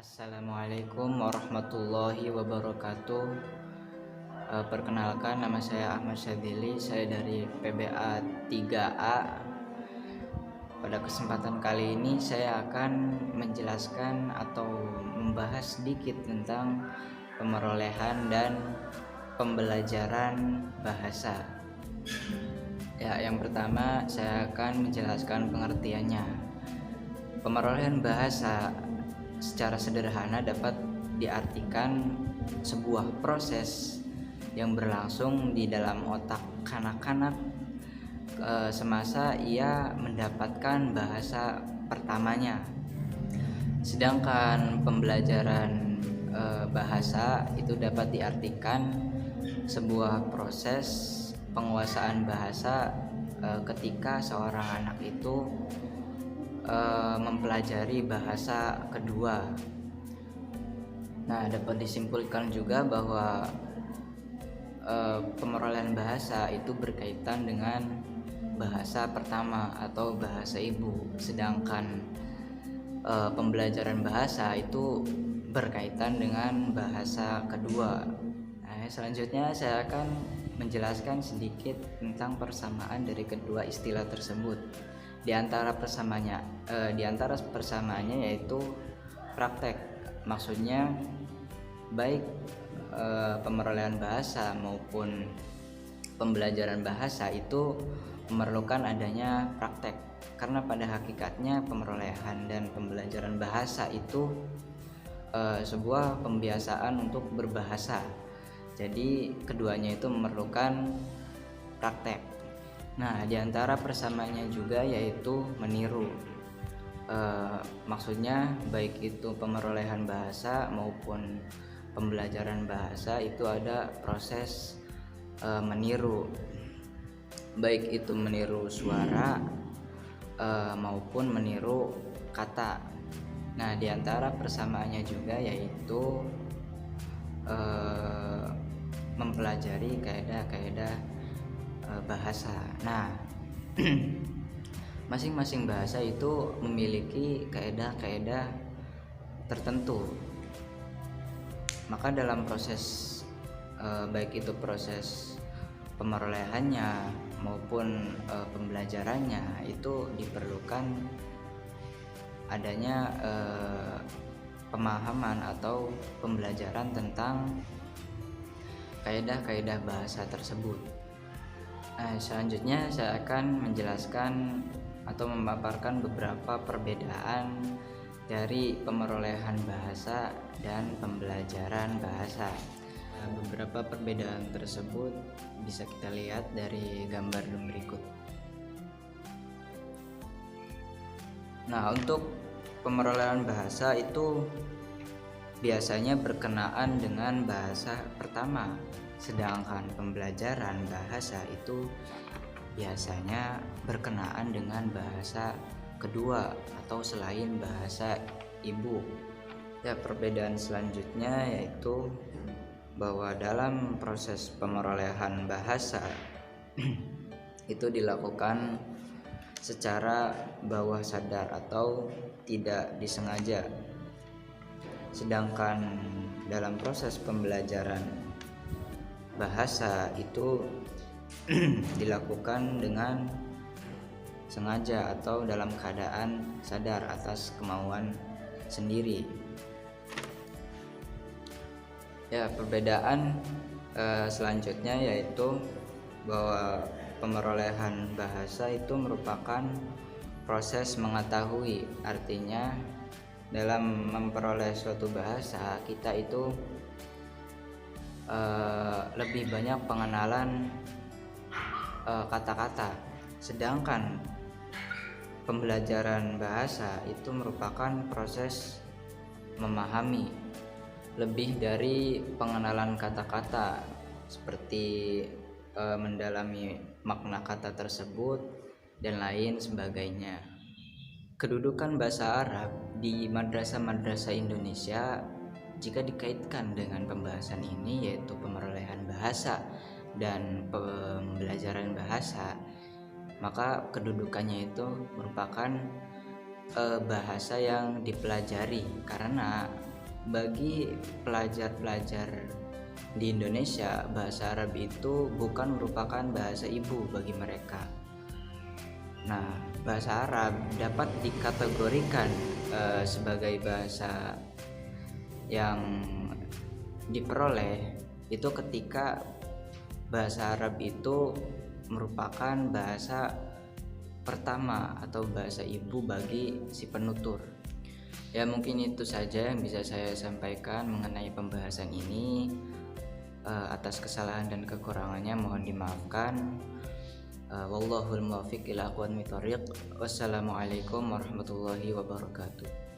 Assalamualaikum warahmatullahi wabarakatuh. Perkenalkan, nama saya Ahmad Syadzili, saya dari PBA 3A. Pada kesempatan kali ini saya akan menjelaskan atau membahas sedikit tentang pemerolehan dan pembelajaran bahasa. Ya, yang pertama saya akan menjelaskan pengertiannya. Pemerolehan bahasa secara sederhana dapat diartikan sebuah proses yang berlangsung di dalam otak kanak-kanak semasa ia mendapatkan bahasa pertamanya. Sedangkan pembelajaran bahasa itu dapat diartikan sebuah proses penguasaan bahasa ketika seorang anak itu mempelajari bahasa kedua. Nah, dapat disimpulkan juga bahwa pemerolehan bahasa itu berkaitan dengan bahasa pertama atau bahasa ibu, sedangkan pembelajaran bahasa itu berkaitan dengan bahasa kedua. Nah, selanjutnya saya akan menjelaskan sedikit tentang persamaan dari kedua istilah tersebut. Di antara persamaannya yaitu praktek. Maksudnya baik pemerolehan bahasa maupun pembelajaran bahasa itu memerlukan adanya praktek, karena pada hakikatnya pemerolehan dan pembelajaran bahasa itu sebuah pembiasaan untuk berbahasa. Jadi keduanya itu memerlukan praktek. Nah, di antara persamaannya juga yaitu meniru. Maksudnya baik itu pemerolehan bahasa maupun pembelajaran bahasa itu ada proses meniru, baik itu meniru suara maupun meniru kata. Nah, di antara persamaannya juga yaitu mempelajari kaidah-kaidah bahasa. Nah, masing-masing bahasa itu memiliki kaidah-kaidah tertentu. Maka dalam proses baik itu proses pemerolehannya maupun pembelajarannya itu diperlukan adanya pemahaman atau pembelajaran tentang kaidah-kaidah bahasa tersebut. Selanjutnya saya akan menjelaskan atau memaparkan beberapa perbedaan dari pemerolehan bahasa dan pembelajaran bahasa. Beberapa perbedaan tersebut bisa kita lihat dari gambar berikut. Nah, untuk pemerolehan bahasa itu biasanya berkenaan dengan bahasa pertama, sedangkan pembelajaran bahasa itu biasanya berkenaan dengan bahasa kedua atau selain bahasa ibu. Ya, perbedaan selanjutnya yaitu bahwa dalam proses pemerolehan bahasa itu dilakukan secara bawah sadar atau tidak disengaja. Sedangkan dalam proses pembelajaran bahasa itu dilakukan dengan sengaja atau dalam keadaan sadar atas kemauan sendiri. Ya, perbedaan selanjutnya yaitu bahwa pemerolehan bahasa itu merupakan proses mengetahui. Artinya dalam memperoleh suatu bahasa kita itu lebih banyak pengenalan kata-kata, sedangkan pembelajaran bahasa itu merupakan proses memahami lebih dari pengenalan kata-kata, seperti mendalami makna kata tersebut dan lain sebagainya. Kedudukan bahasa Arab di madrasah-madrasah Indonesia jika dikaitkan dengan pembahasan ini, yaitu pemerolehan bahasa dan pembelajaran bahasa, maka kedudukannya itu merupakan bahasa yang dipelajari, karena bagi pelajar-pelajar di Indonesia, bahasa Arab itu bukan merupakan bahasa ibu bagi mereka. Nah, bahasa Arab dapat dikategorikan sebagai bahasa yang diperoleh itu ketika bahasa Arab itu merupakan bahasa pertama atau bahasa ibu bagi si penutur. Ya, mungkin itu saja yang bisa saya sampaikan mengenai pembahasan ini. Atas kesalahan dan kekurangannya mohon dimaafkan. Wallahul muwaffiq ila aqwamit thoriq. Wassalamualaikum warahmatullahi wabarakatuh.